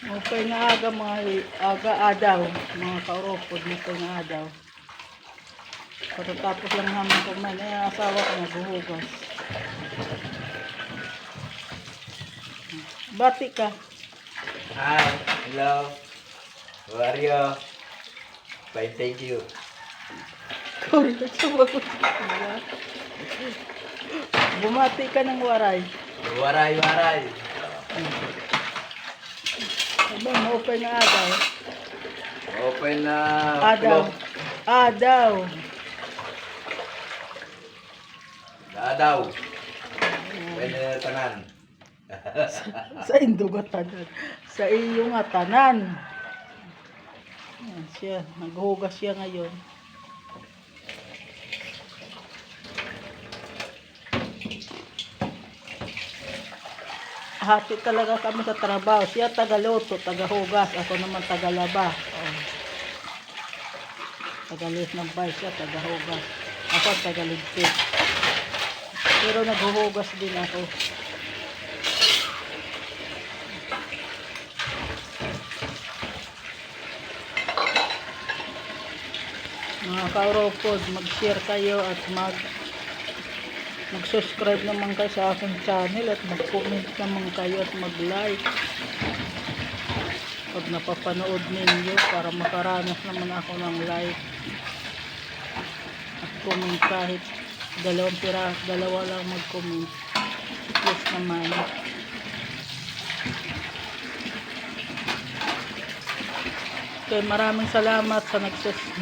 Okay nga aga mga aga-adaw, mga kauropod mo nga adaw. Pagkatapos lang namin kumain, asawa ko naghuhugas. Bati ka. Hi, hello. How are you? Fine, thank you. Bumati ka ng waray. Waray, waray. Aba, ma-open na adaw. Open na. Adaw. Adaw. Adaw. Open na tanan. Sa Induga tanan. Sa iyo nga tanan. Ayan siya. Naghuhugas siya ngayon. Hati talaga kami sa trabaho. Siya tagaluto, tagahugas. Ako naman tagalaba. Oh. Tagalis ng bay siya, tagahugas. Ako tagaligpit. Pero naghuhugas din ako. Mga kauropod, mag-share kayo at mag-subscribe naman kayo sa aking channel at mag-comment naman kayo at mag-like pag napapanood ninyo para makaranas naman ako ng like at comment. Kahit dalawa lang mag-comment, please naman. Okay, maraming salamat sa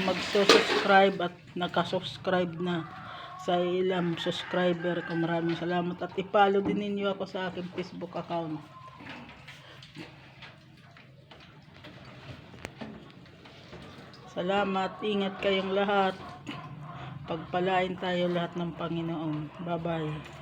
mag-subscribe at nakasubscribe na sa ilang subscriber ko. Maraming salamat at i-follow din ninyo ako sa aking Facebook account. Salamat, ingat kayong lahat. Pagpalain tayo lahat ng Panginoon. Bye-bye.